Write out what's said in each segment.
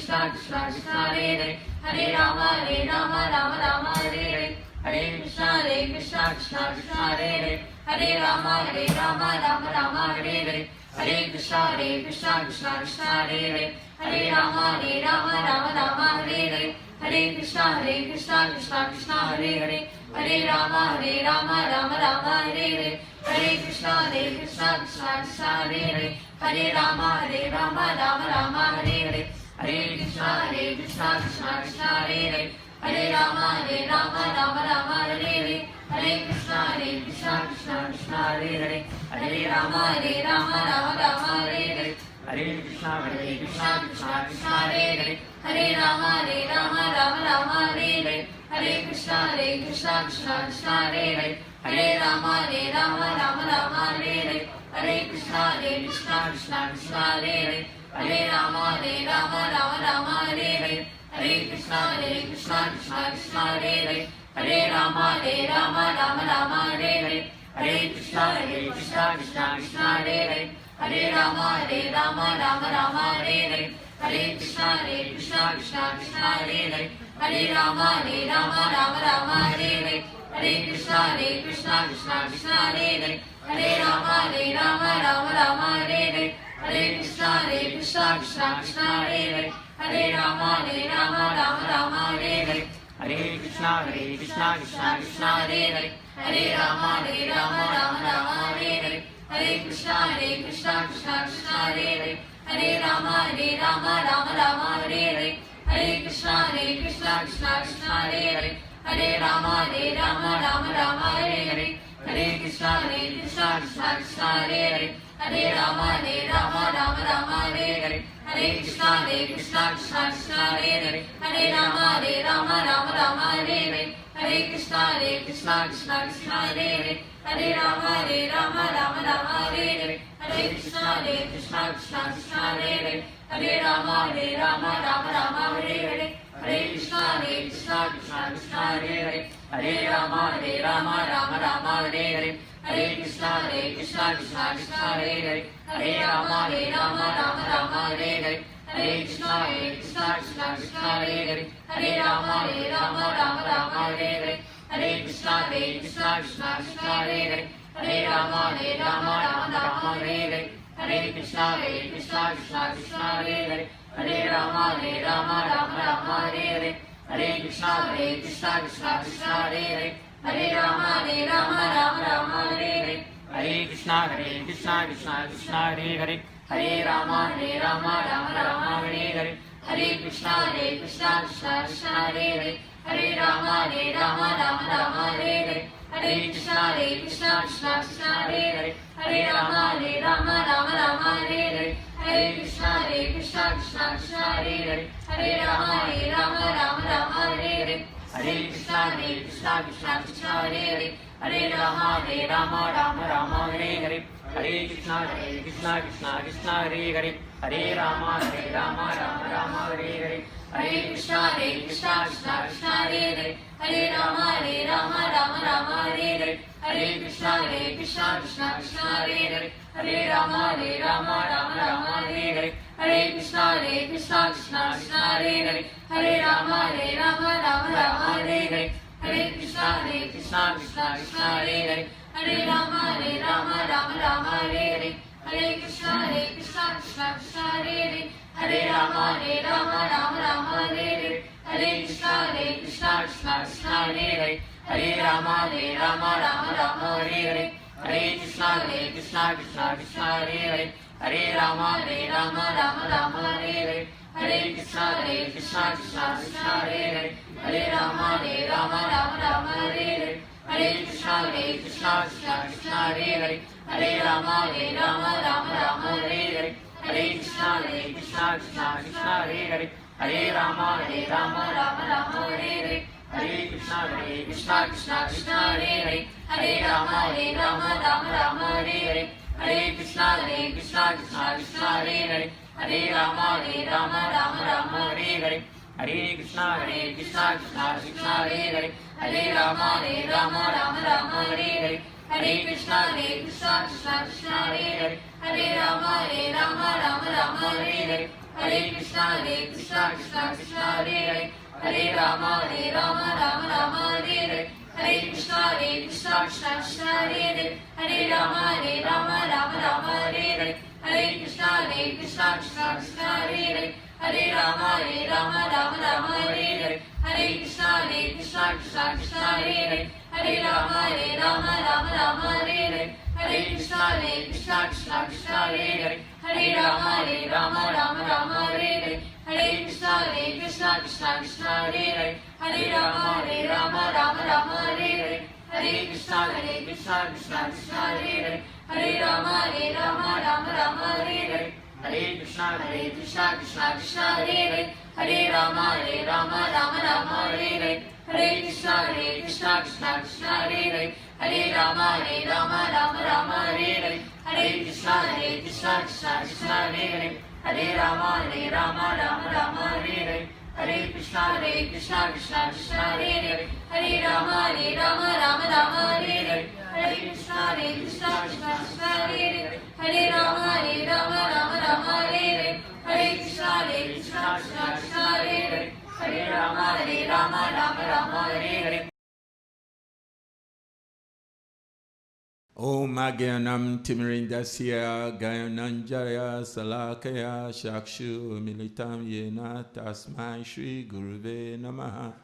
Krishna Krishna Krishna Hare Hare Hare Rama Rama Rama Hare Hare Hare Krishna Krishna Krishna Hare Hare Hare Rama Rama Rama Hare Hare Hare Krishna Krishna Krishna Hare Hare Hare Rama Rama Hare Hare Hare Krishna Krishna Krishna Hare Hare Hare Rama Rama Hare Hare Hare Krishna Krishna Krishna Hare Hare Hare Rama Rama Hare Hare Hare Krishna Krishna Krishna Hare Hare Hare Rama Rama Hare Hare Hare Krishna Krishna Krishna Hare Hare Hare Rama Rama Hare Hare Hare Krishna Krishna Krishna Hare Hare Hare Rama Rama Hare Hare Hare Krishna Krishna Krishna Hare Hare Hare Rama Rama Hare Hare Hare Krishna Krishna Krishna Hare Hare Hare Rama Rama Hare Hare Hare Krishna Krishna Krishna Hare Hare Hare Rama Rama Hare Hare Hare Krishna Krishna Krishna Hare Hare Hare Rama Rama Hare Hare Hare Krishna Krishna Krishna Hare Hare Hare Rama Rama Hare Hare Hare Krishna Krishna Krishna Hare Hare Hare Rama Rama Hare Hare Hare Krishna Krishna Krishna Hare Hare Hare Rama Rama Hare Hare Hare Krishna Krishna Krishna Hare Hare Hare Rama Rama Hare Hare Hare Krishna Krishna Krishna Hare Hare Hare Rama Rama Hare Hare Hare Krishna Krishna Krishna Hare Hare Hare Rama Rama Hare Hare Hare Krishna Krishna Krishna Hare Hare Hare Rama Rama Hare Hare Hare Krishna Krishna Krishna Hare Hare Hare Rama Rama Hare Hare Hare Krishna Krishna Krishna Hare Hare Hare Rama Rama Hare Hare Hare Krishna Krishna Krishna Hare Hare Hare Rama Rama Hare Hare Hare Krishna Krishna Krishna Hare Hare Hare Rama Rama Hare Hare Hare Krishna Krishna Krishna Hare Hare Hare Rama Rama Hare Hare Hare Krishna Krishna Krishna Hare Hare Hare Rama Rama Hare Hare Hare Krishna Krishna Krishna Hare Hare Hare Rama Rama Hare Hare Hare Krishna Krishna Krishna Hare Hare Hare Rama Rama Hare Hare Hare Krishna Krishna Krishna Hare Hare Hare Rama Rama Hare Hare Hare Krishna Krishna Krishna Hare Hare Hare Rama Rama Hare Hare Hare Krishna Krishna Krishna Hare Hare Hare Rama Rama Hare Hare Hare Krishna Krishna Krishna Hare Hare Hare Rama Rama Hare Hare Hare Krishna Krishna Krishna Hare Hare Hare Rama Rama Hare Hare Hare Krishna Krishna Krishna Hare Hare Hare Rama Rama Hare Hare Hare Krishna Krishna Krishna Hare Hare Hare Rama Rama Hare Hare Hare Krishna Krishna Krishna Hare Hare Hare Rama Rama Hare Hare Hare Krishna Krishna Krishna Hare Hare Hare Rama Rama Hare Hare Hare Krishna Krishna Krishna Hare Hare Hare Rama Rama Hare Hare Hare Krishna Krishna Krishna Hare Hare Hare Rama Rama Hare Hare Hare Krishna Krishna Krishna Hare Hare Hare Rama Rama Hare Hare Hare Krishna Krishna Krishna Hare Hare Hare Rama Rama Hare Hare Hare Krishna Krishna Krishna Hare Hare Hare Rama Rama Hare Hare Hare Krishna Krishna Krishna Hare Hare Hare Rama Rama Hare Hare Hare Krishna Krishna Krishna Hare Hare Hare Rama Rama Hare Hare Hare Krishna Krishna Krishna Hare Hare Hare Rama Rama Hare Hare Hare Krishna Krishna Krishna Hare Hare Hare Rama Rama Hare Hare Hare Krishna Krishna Krishna Hare Hare Hare Rama Rama Hare Hare Hare Krishna Krishna Krishna Hare Hare Hare Rama Rama Hare Hare Hare Krishna Krishna Krishna Hare Hare Hare Rama Rama Hare Hare Hare Krishna, Krishna Krishna, Hare Hare Rama, Rama Rama, Hare Hare Krishna, Krishna Krishna, Hare Hare Rama, Rama Hare Hare Krishna, Krishna Krishna, Hare Hare Rama, Rama Hare Hare Krishna, Krishna Krishna, Hare Hare Rama, Rama Hare Hare Krishna, Krishna Krishna, Hare Hare Rama, Rama Hare Hare Krishna, Krishna Krishna, Hare Hare Rama, Rama Hare Hare Krishna, Krishna Krishna, Hare Hare Rama, Hare Hare Krishna, Krishna Krishna, Hare Hare Rama, Rama Hare Hare Krishna, Krishna Krishna, Hare Hare Rama, Hare Hare Krishna, Krishna Krishna, Hare Hare Rama, Hare Hare Krishna, Krishna Krishna, Hare Hare Rama, Hare Hare Krishna, Krishna Krishna, Hare Hare Rama, Hare Hare Krishna, Krishna Krishna, Hare Hare Rama, Hare Om Agyanam Timirindasya Gayananjaya Salakaya Shakshu Militam Yena Tasmai Shri Guruve Namaha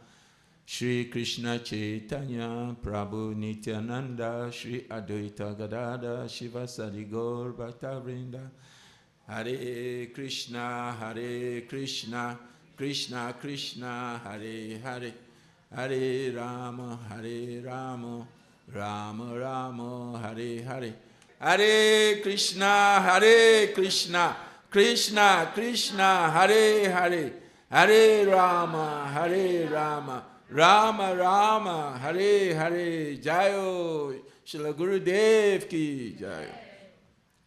Shri Krishna Chaitanya Prabhu Nityananda Shri Advaita Gadada Shiva Sadigor Bhaktavrinda Hare Krishna Krishna Krishna Hare Hare Hare Rama Rama Rama Hare Hare Hare Krishna Krishna Krishna Hare Hare Hare Rama Rama Hare Hare Jayo Srila Gurudev ki Jayo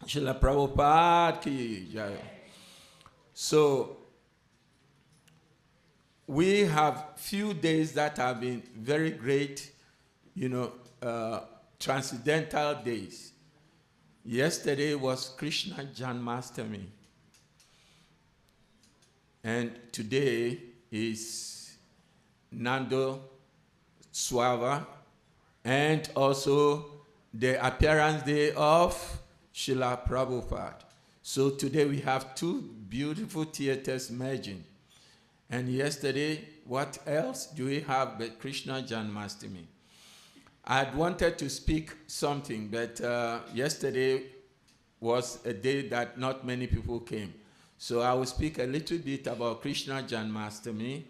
Srila Prabhupada ki Jayo. So we have few days that have been very great, transcendental days. Yesterday was Krishna Janmashtami. And today is Nanda Swava and also the appearance day of Srila Prabhupada. So today we have two beautiful theaters merging. And yesterday, what else do we have but Krishna Janmashtami? I'd wanted to speak something, but yesterday was a day that not many people came. So I will speak a little bit about Krishna Janmashtami,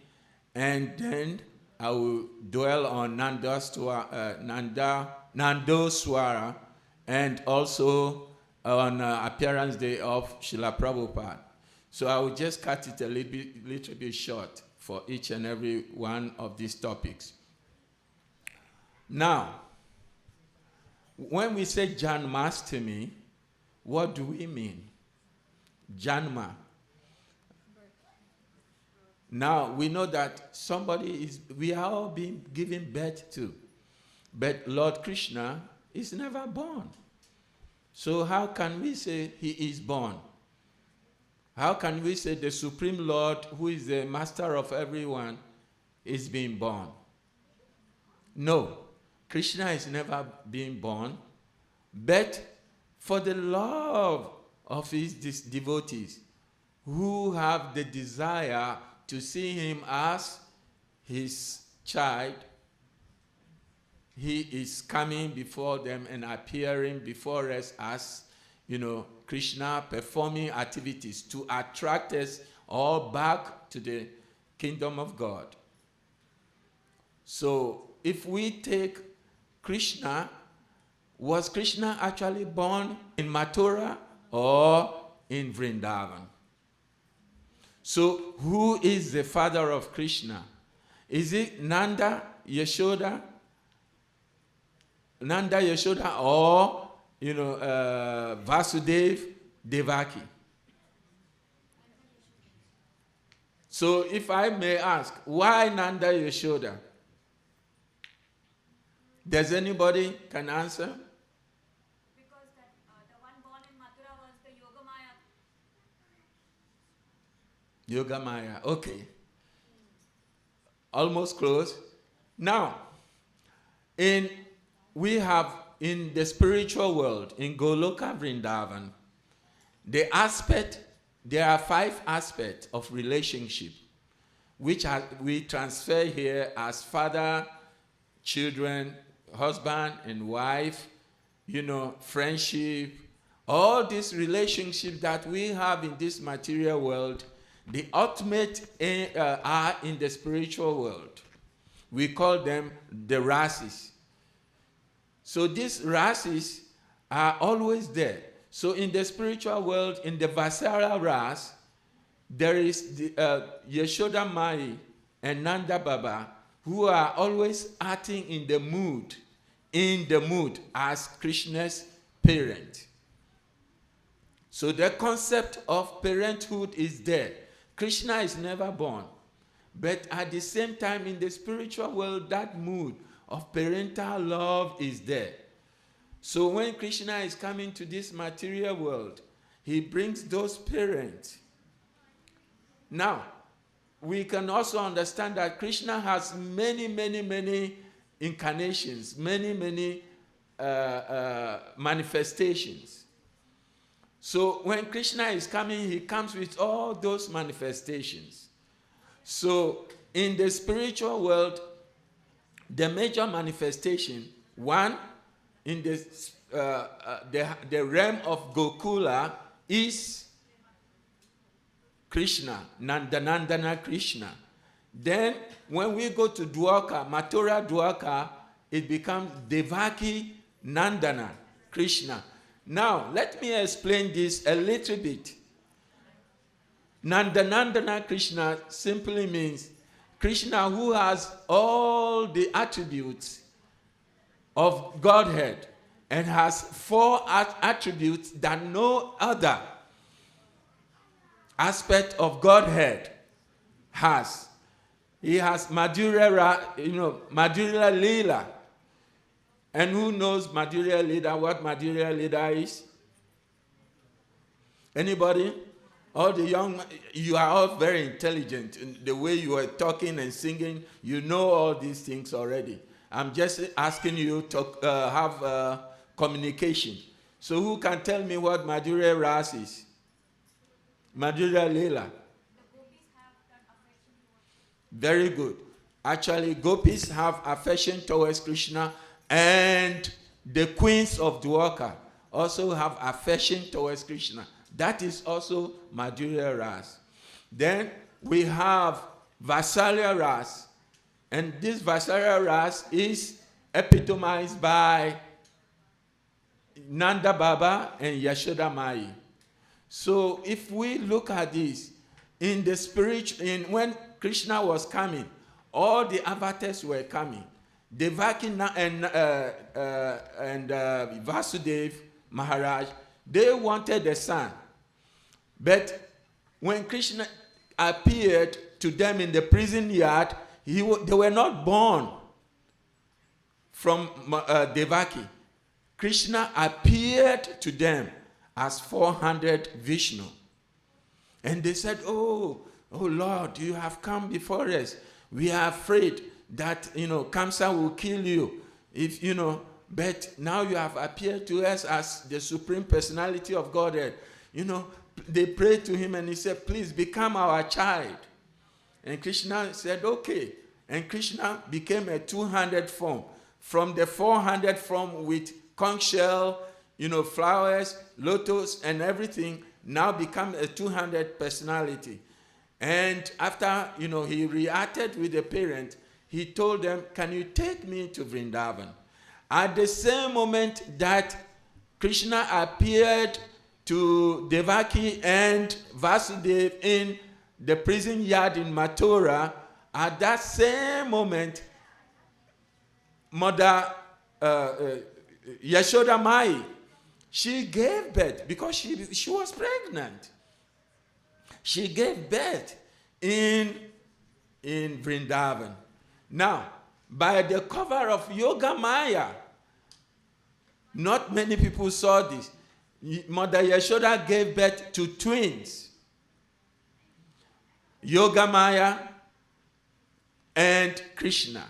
and then I will dwell on Nanda Swara, and also on appearance day of Srila Prabhupada. So I will just cut it a little bit short for each and every one of these topics. Now, when we say Janmashtami, what do we mean? Janma. Now, we know that we are all being given birth to, but Lord Krishna is never born. So how can we say he is born? How can we say the Supreme Lord, who is the master of everyone, is being born? No, Krishna is never being born, but for the love of his devotees who have the desire to see him as his child, he is coming before them and appearing before us as, Krishna performing activities to attract us all back to the kingdom of God. So if we take Krishna, was Krishna actually born in Mathura or in Vrindavan? So who is the father of Krishna? Is it Nanda, Yashoda, or Vasudeva, Devaki? So if I may ask, why Nanda, Yashoda? Does anybody can answer? Because the one born in Mathura was the Yogamaya. Yoga Maya. Okay. Almost close. Now, we have in the spiritual world, in Goloka Vrindavan, there are 5 aspects of relationship, which we transfer here as father, children, husband and wife, friendship, all these relationships that we have in this material world, the ultimate are in the spiritual world. We call them the rases. So these rases are always there. So in the spiritual world, in the Vasara ras, there is the Yashoda Mai and Nanda Baba, who are always acting in the mood as Krishna's parent. So the concept of parenthood is there. Krishna is never born. But at the same time, in the spiritual world, that mood of parental love is there. So when Krishna is coming to this material world, he brings those parents. Now, we can also understand that Krishna has many, many, many incarnations, many, many manifestations. So when Krishna is coming, he comes with all those manifestations. So in the spiritual world, the major manifestation, one, in the realm of Gokula is Krishna, Nandana Krishna. Then when we go to Dwarka, Mathura Dwarka, it becomes Devaki Nandana Krishna. Now, let me explain this a little bit. Nandana Krishna simply means Krishna who has all the attributes of Godhead and has 4 attributes that no other aspect of Godhead has. He has Madhurya Leela. And who knows Madhurya Leela, what Madhurya Leela is? Anybody? All the young, you are all very intelligent. In the way you are talking and singing, you know all these things already. I'm just asking you to have communication. So who can tell me what Madhurya Ras is? Madhurya Leela. Very good. Actually, gopis have affection towards Krishna, and the queens of Dwarka also have affection towards Krishna. That is also Madhurya Ras. Then we have Vasalya Ras. And this Vasalya Ras is epitomized by Nanda Baba and Yashoda Mai. So if we look at this, in the when Krishna was coming, all the avatars were coming. Devaki and Vasudeva, Maharaj, they wanted the son. But when Krishna appeared to them in the prison yard, they were not born from Devaki. Krishna appeared to them as 400 Vishnu. And they said, oh Lord, you have come before us. We are afraid that, Kamsa will kill you. But now you have appeared to us as the Supreme Personality of Godhead. They prayed to him and he said, please become our child. And Krishna said, okay. And Krishna became a 200 form. From the 400 form with conch shell, flowers, lotus, and everything, now become a 200 personality. And after, he reacted with the parent, he told them, can you take me to Vrindavan? At the same moment that Krishna appeared to Devaki and Vasudeva in the prison yard in Mathura, at that same moment, Mother Yashoda Mai, she gave birth because she was pregnant. She gave birth in Vrindavan. Now, by the cover of Yoga Maya, not many people saw this. Mother Yashoda gave birth to twins. Yogamaya, and Krishna.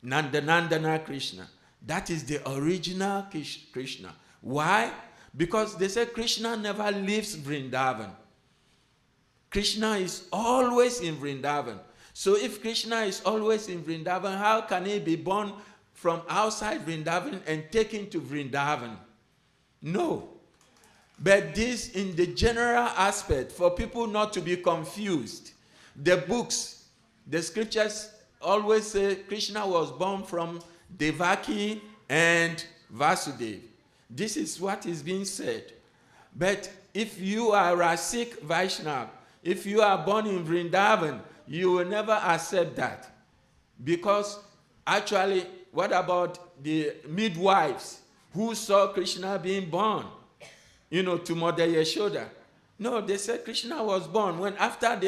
Nanda Krishna. That is the original Krishna. Why? Because they say Krishna never leaves Vrindavan. Krishna is always in Vrindavan. So if Krishna is always in Vrindavan, how can he be born from outside Vrindavan and taken to Vrindavan? No. But this in the general aspect, for people not to be confused. The books, the scriptures always say Krishna was born from Devaki and Vasudeva. This is what is being said. But if you are a Sikh Vaishnava, if you are born in Vrindavan, you will never accept that. Because actually, what about the midwives who saw Krishna being born, to Mother Yashoda? No, they said Krishna was born. When after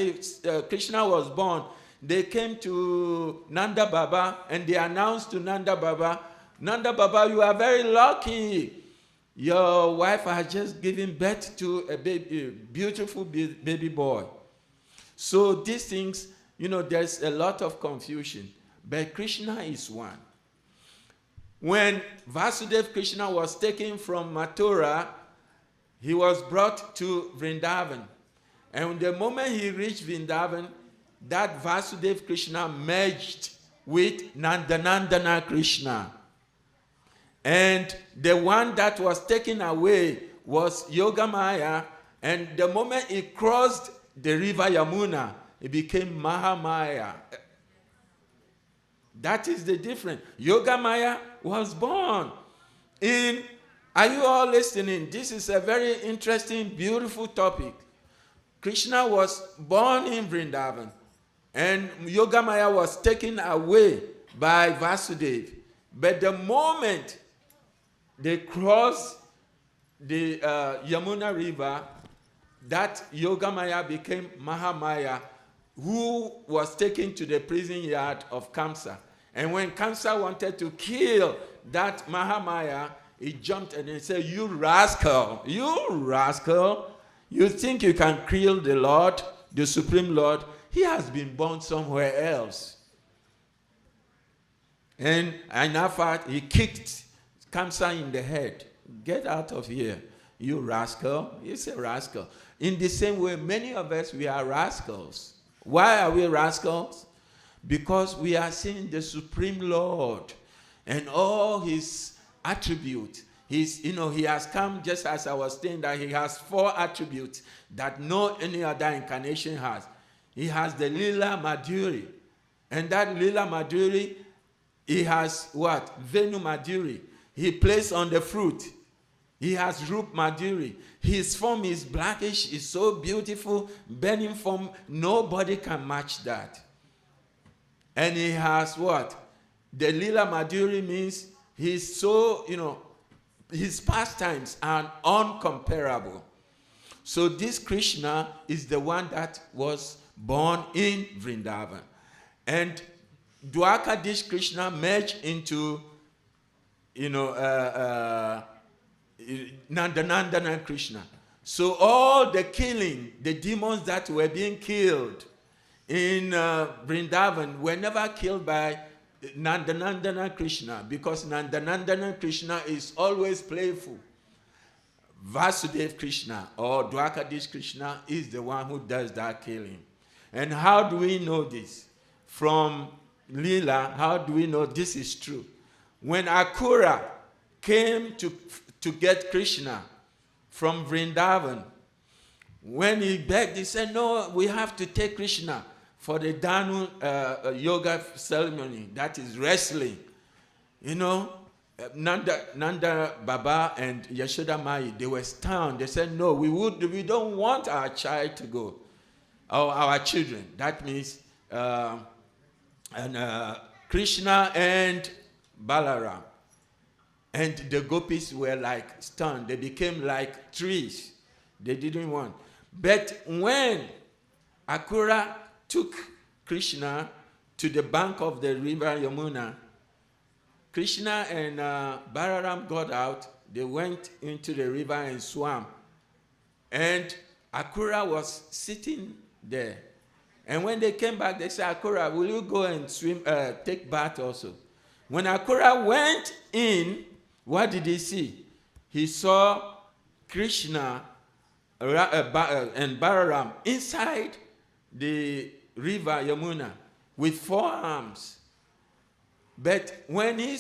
Krishna was born, they came to Nanda Baba and they announced to Nanda Baba, you are very lucky. Your wife has just given birth to a baby, beautiful baby boy. So these things, there's a lot of confusion. But Krishna is one. When Vasudeva Krishna was taken from Mathura, he was brought to Vrindavan. And the moment he reached Vrindavan, that Vasudeva Krishna merged with Nanda Krishna. And the one that was taken away was Yogamaya. And the moment he crossed the river Yamuna, it became Mahamaya. That is the difference. Yogamaya was born in... Are you all listening? This is a very interesting, beautiful topic. Krishna was born in Vrindavan. And Yogamaya was taken away by Vasudeva. But the moment they crossed the Yamuna River, that Yogamaya became Mahamaya, who was taken to the prison yard of Kamsa. And when Kamsa wanted to kill that Mahamaya, he jumped and he said, you rascal, you think you can kill the Lord, the Supreme Lord? He has been born somewhere else. And in fact, he kicked Kamsa in the head. Get out of here, you rascal. He's a rascal. In the same way, many of us, we are rascals. Why are we rascals? Because we are seeing the Supreme Lord and all his attributes. He has come, just as I was saying, that he has 4 attributes that no any other incarnation has. He has the Lila Madhuri. And that Lila Madhuri, he has what? Venu Madhuri. He plays on the fruit. He has Rup Madhuri. His form is blackish, is so beautiful, burning form. Nobody can match that. And he has what? The Lila Madhuri means he's so, his pastimes are uncomparable. So this Krishna is the one that was born in Vrindavan. And Dwarkadish Krishna merged into, Nanda Krishna. So all the killing, the demons that were being killed in Vrindavan were never killed by Nanda Krishna, because Nanda Krishna is always playful. Vasudeva Krishna or Dwarkadish Krishna is the one who does that killing. And how do we know this? From Leela, how do we know this is true? When Akura came to get Krishna from Vrindavan, when he begged, he said, no, we have to take Krishna for the Danu yoga ceremony, that is wrestling. Nanda Baba and Yashoda Mai, they were stunned. They said, no, we don't want our child to go, or our children. That means Krishna and Balaram. And the gopis were like stunned. They became like trees. They didn't want. But when Akura took Krishna to the bank of the river Yamuna, Krishna and Balaram got out. They went into the river and swam. And Akura was sitting there. And when they came back, they said, Akura, will you go and swim, take bath also? When Akura went in, what did he see? He saw Krishna and Balaram inside the river Yamuna with 4 arms. But when he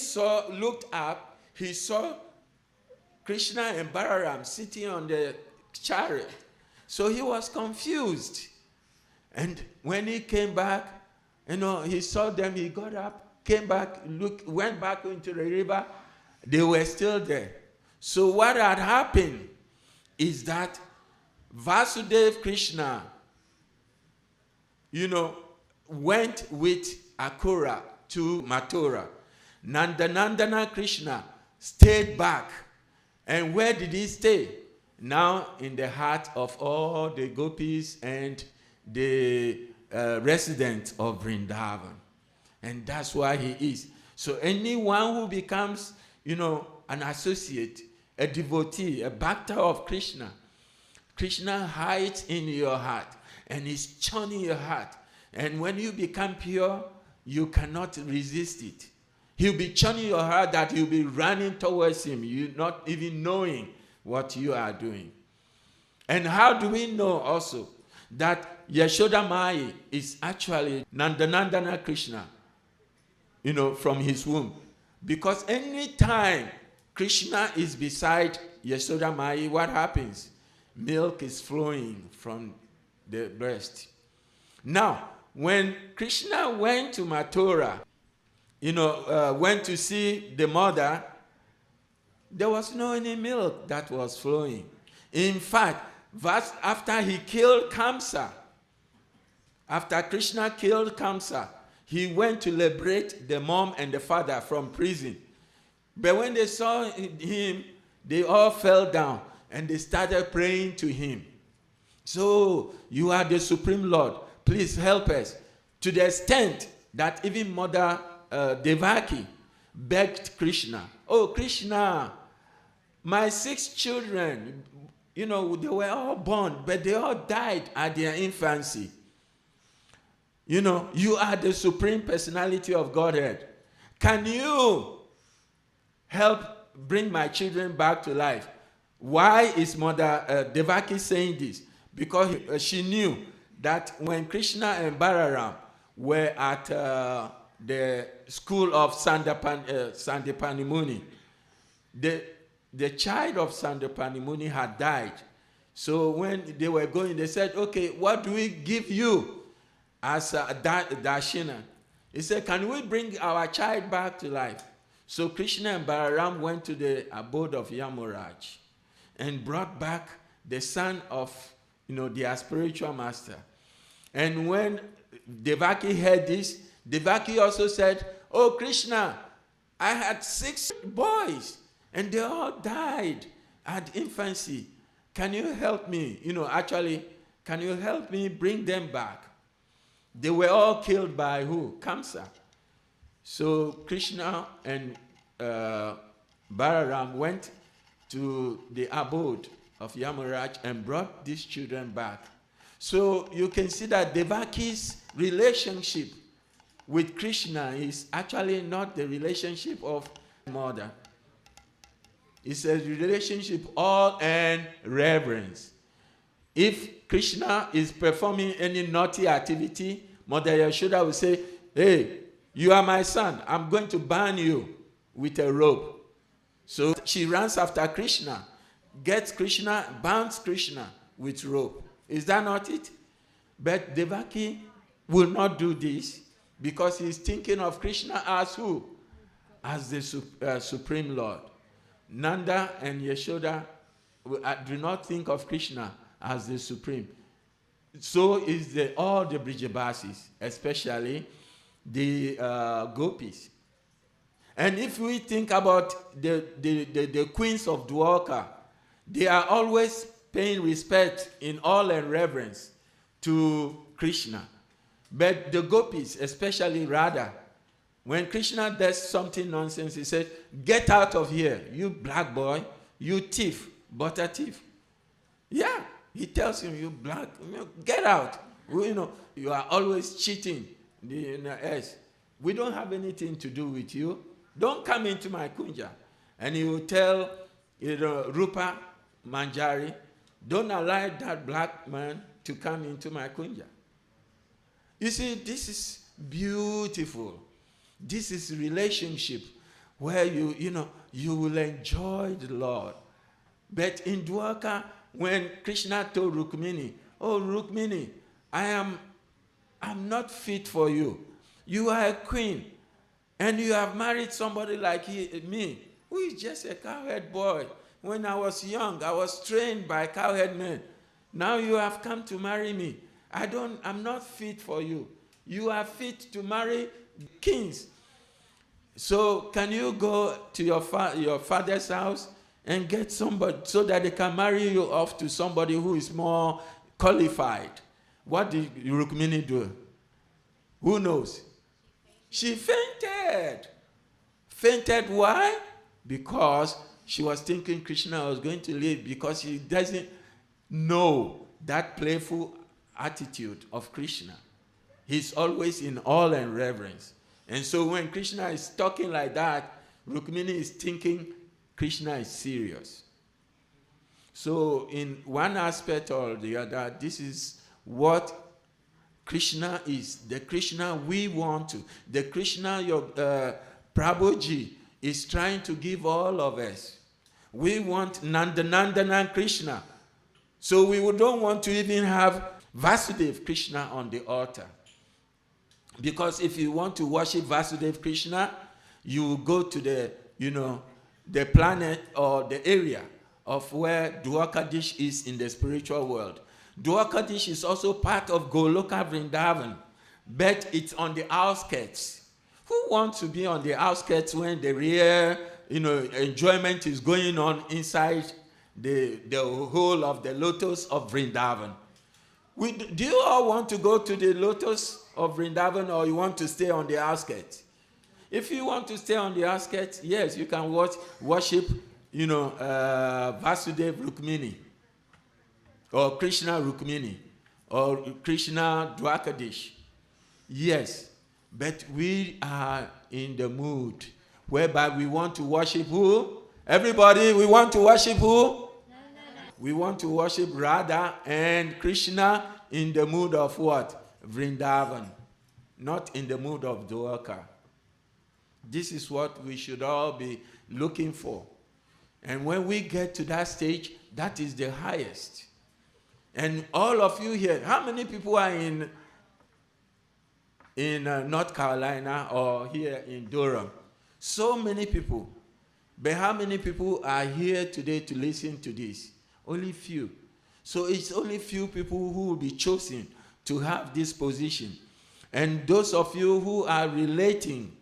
looked up, he saw Krishna and Balaram sitting on the chariot. So he was confused. And when he came back, he saw them, he got up, came back, went back into the river. They were still there. So what had happened is that Vasudeva Krishna, went with Akura to Mathura. Nandana Krishna stayed back. And where did he stay? Now in the heart of all the gopis and the residents of Vrindavan. And that's why he is. So anyone who becomes, an associate, a devotee, a bhakta of Krishna, Krishna hides in your heart and is churning your heart. And when you become pure, you cannot resist it. He'll be churning your heart that you'll be running towards him, you not even knowing what you are doing. And how do we know also that Yashoda Mai is actually Nandana Krishna, from his womb? Because any time Krishna is beside Yashoda Mai, what happens? Milk is flowing from the breast. Now, when Krishna went to Mathura, went to see the mother, there was no any milk that was flowing. In fact, after he killed Kamsa, after Krishna killed Kamsa, he went to liberate the mom and the father from prison. But when they saw him, they all fell down and they started praying to him. So, you are the Supreme Lord. Please help us. To the extent that even Mother Devaki begged Krishna, oh, Krishna, my 6 children, they were all born, but they all died at their infancy. You are the Supreme Personality of Godhead. Can you help bring my children back to life? Why is Mother Devaki saying this? Because she knew that when Krishna and Balaram were at the school of Sandipani Muni, the child of Sandipani Muni had died. So when they were going, they said, okay, what do we give you as Dashina? He said, can we bring our child back to life? So Krishna and Balaram went to the abode of Yamaraj and brought back the son of, their spiritual master. And when Devaki heard this, Devaki also said, oh, Krishna, I had 6 boys and they all died at infancy. Can you help me? Can you help me bring them back? They were all killed by who? Kamsa. So Krishna and Balaram went to the abode of Yamaraj and brought these children back. So you can see that Devaki's relationship with Krishna is actually not the relationship of mother. It's a relationship all in reverence. If Krishna is performing any naughty activity, Mother Yashoda will say, hey, you are my son. I'm going to burn you with a rope. So she runs after Krishna, gets Krishna, burns Krishna with rope. Is that not it? But Devaki will not do this because he's thinking of Krishna as who? As the Supreme Lord. Nanda and Yashoda do not think of Krishna as the Supreme. So is all the Brijabasis, especially the Gopis. And if we think about the queens of Dwarka, they are always paying respect in all and reverence to Krishna. But the Gopis, especially Radha, when Krishna does something nonsense, he said, get out of here, you black boy, you thief, butter thief. Yeah, he tells him, you black, get out. You are always cheating the earth. We don't have anything to do with you. Don't come into my kunja. And he will tell Rupa Manjari, don't allow that black man to come into my kunja. You see, this is beautiful. This is relationship where you will enjoy the Lord. But in Dwarka, when Krishna told Rukmini, oh Rukmini, I'm not fit for you. You are a queen. And you have married somebody like me, who is just a cowherd boy. When I was young, I was trained by cowherd men. Now you have come to marry me. I'm not fit for you. You are fit to marry kings. So can you go to your father's house and get somebody so that they can marry you off to somebody who is more qualified? What did Rukmini do? Who knows? She fainted. Fainted why? Because she was thinking Krishna was going to leave, because she doesn't know that playful attitude of Krishna. He's always in awe and reverence. And so when Krishna is talking like that, Rukmini is thinking Krishna is serious. So in one aspect or the other, this is what Krishna is. The Krishna we want to. The Krishna Prabhuji is trying to give all of us. We want Nandan and Krishna. So we don't want to even have Vasudeva Krishna on the altar. Because if you want to worship Vasudeva Krishna, you go to the planet or the area of where Dwarkadish is in the spiritual world. Dwarkadish is also part of Goloka Vrindavan, but it's on the outskirts. Who wants to be on the outskirts when the real enjoyment is going on inside the whole of the lotus of Vrindavan? Do you all want to go to the lotus of Vrindavan, or you want to stay on the outskirts? If you want to stay on the outskirts, yes, you can worship Vasudeva Rukmini, or Krishna Rukmini, or Krishna Dwarkadish. Yes, but we are in the mood whereby we want to worship who? Everybody, we want to worship who? We want to worship Radha and Krishna in the mood of what? Vrindavan, not in the mood of Dwarka. This is what we should all be looking for. And when we get to that stage, that is the highest. And all of you here, how many people are in North Carolina or here in Durham? So many people. But how many people are here today to listen to this? Only few. So it's only few people who will be chosen to have this position. And those of you who are relating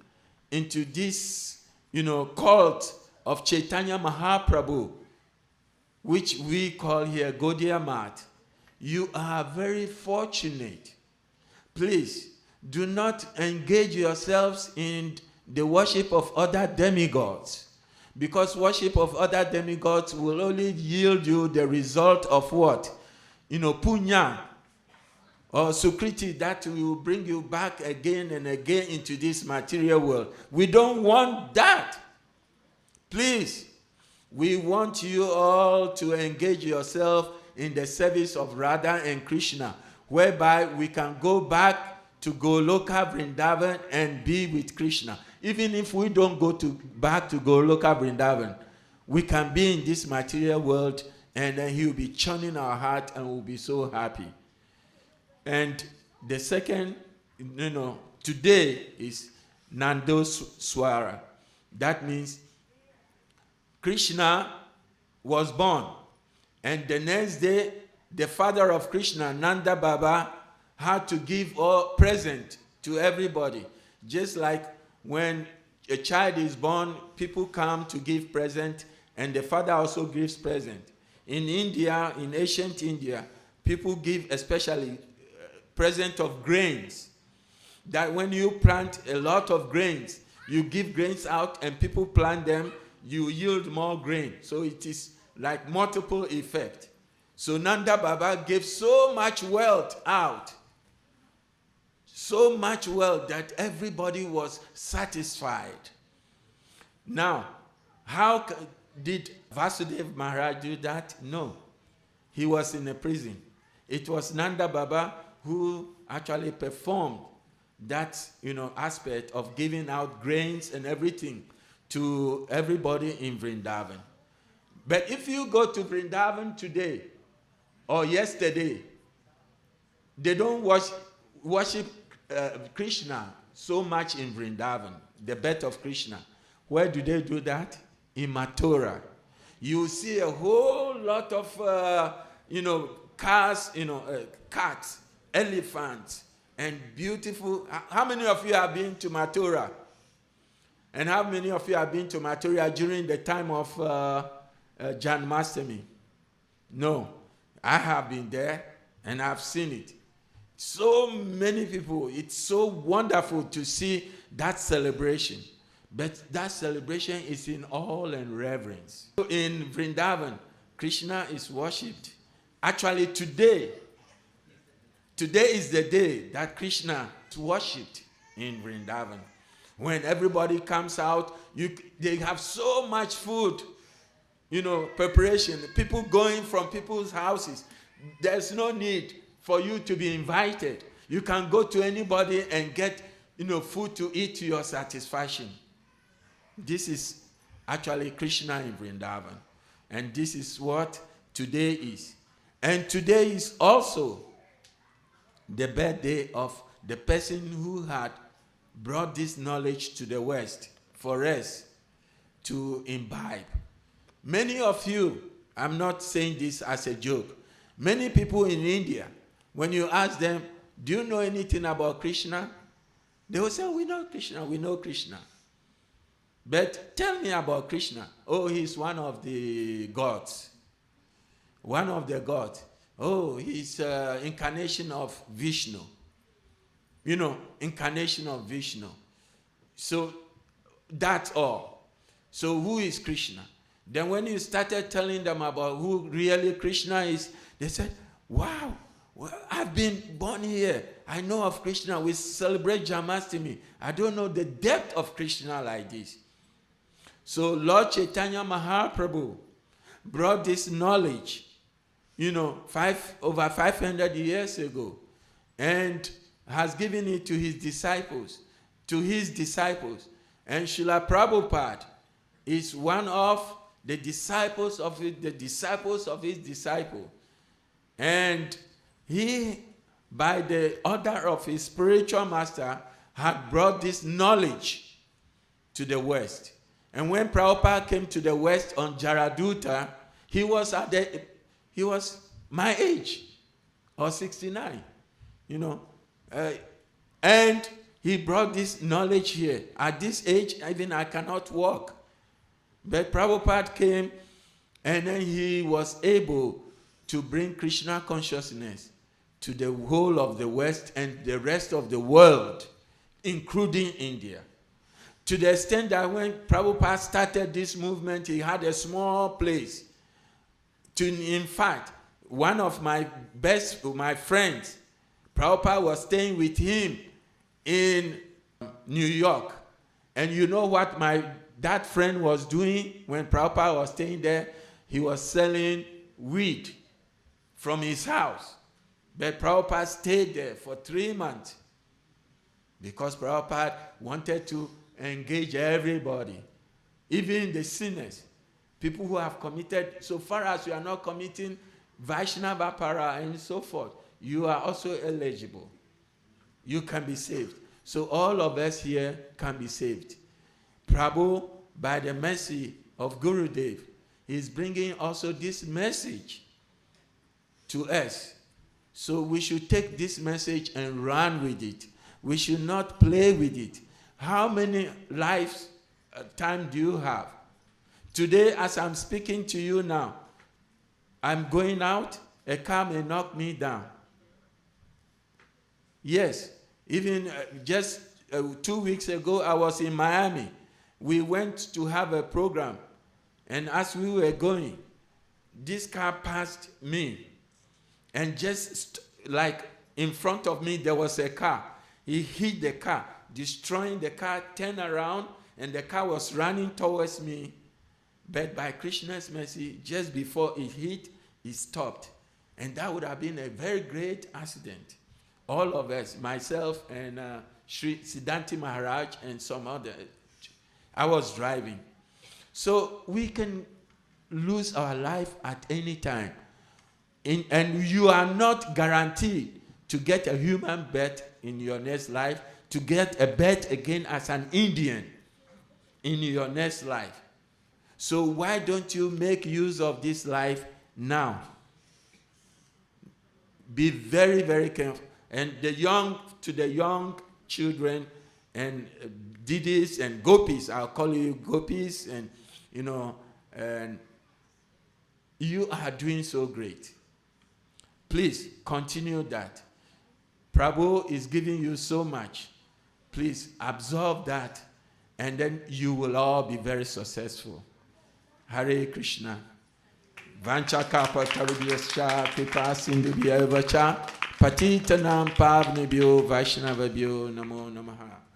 into this, cult of Chaitanya Mahaprabhu, which we call here Gaudiya Math, you are very fortunate. Please, do not engage yourselves in the worship of other demigods, because worship of other demigods will only yield you the result of what? Punya or sukriti that will bring you back again and again into this material world. We don't want that. Please, we want you all to engage yourself in the service of Radha and Krishna, whereby we can go back to Goloka Vrindavan and be with Krishna. Even if we don't go back to Goloka Vrindavan, we can be in this material world, and then he will be churning our heart and we'll be so happy. And the second, today is Nando Swara. That means Krishna was born. And the next day, the father of Krishna, Nanda Baba, had to give a present to everybody. Just like when a child is born, people come to give present, and the father also gives present. In India, in ancient India, people give especially present of grains. That when you plant a lot of grains, you give grains out and people plant them, you yield more grain. So it is like multiple effect. So Nanda Baba gave so much wealth out so much wealth that everybody was satisfied. Now, how did Vasudeva Maharaj do that? No. He was in a prison. It was Nanda Baba who actually performed that, aspect of giving out grains and everything to everybody in Vrindavan. But if you go to Vrindavan today or yesterday, they don't worship Krishna so much in Vrindavan, the birth of Krishna. Where do they do that? In Mathura. You see a whole lot of, cars, cats, elephants, and beautiful. How many of you have been to Mathura? And how many of you have been to Mathura during the time of Janmashtami? No. I have been there and I've seen it. So many people. It's so wonderful to see that celebration. But that celebration is in awe and reverence. In Vrindavan, Krishna is worshipped. Actually, today is the day that Krishna is worshipped in Vrindavan. When everybody comes out, they have so much food, preparation. People going from people's houses. There's no need for you to be invited. You can go to anybody and get, food to eat to your satisfaction. This is actually Krishna in Vrindavan. And this is what today is. And today is also the birthday of the person who had brought this knowledge to the West for us to imbibe. Many of you, I'm not saying this as a joke, many people in India, when you ask them, do you know anything about Krishna? They will say, we know Krishna. But tell me about Krishna. Oh, he's one of the gods. One of the gods. Oh, he's incarnation of Vishnu. Incarnation of Vishnu. So that's all. So who is Krishna? Then when you started telling them about who really Krishna is, they said, wow, well, I've been born here. I know of Krishna. We celebrate Janmashtami. I don't know the depth of Krishna like this. So Lord Chaitanya Mahaprabhu brought this knowledge, over 500 years ago, and has given it to his disciples. And Srila Prabhupada is one of the disciples of his disciple. And he, by the order of his spiritual master, had brought this knowledge to the West. And when Prabhupada came to the West on Jaraduta, he was my age, or 69, and he brought this knowledge here. At this age, even I cannot walk. But Prabhupada came, and then he was able to bring Krishna consciousness to the whole of the West and the rest of the world, including India. To the extent that when Prabhupada started this movement, he had a small place. In fact, one of my friends, Prabhupada was staying with him in New York. And you know what that friend was doing when Prabhupada was staying there? He was selling weed from his house. But Prabhupada stayed there for 3 months because Prabhupada wanted to engage everybody, even the sinners, people who have committed, so far as you are not committing Vaishnava para and so forth, you are also eligible. You can be saved. So all of us here can be saved. Prabhu, by the mercy of Gurudev, is bringing also this message to us. So we should take this message and run with it. We should not play with it. How many lives time do you have? Today, as I'm speaking to you now, I'm going out, a car may knock me down. Yes, even just 2 weeks ago, I was in Miami. We went to have a program, and as we were going, this car passed me, and just like in front of me, there was a car. He hit the car, destroying the car, turned around, and the car was running towards me. But by Krishna's mercy, just before it hit, it stopped. And that would have been a very great accident. All of us, myself and Sri Siddhanti Maharaj and some other, I was driving. So we can lose our life at any time. And you are not guaranteed to get a human birth in your next life, to get a birth again as an Indian in your next life. So why don't you make use of this life now? Be very, very careful. And the young children and Didis and Gopis, I'll call you Gopis, and and you are doing so great. Please continue that. Prabhu is giving you so much. Please absorb that, and then you will all be very successful. Hare Krishna. Vanchakapa Karubhyascha Kripa Sindhubhya Vacha Patitanam Pavnebhyo Vaishnavabhyo Namo Namaha.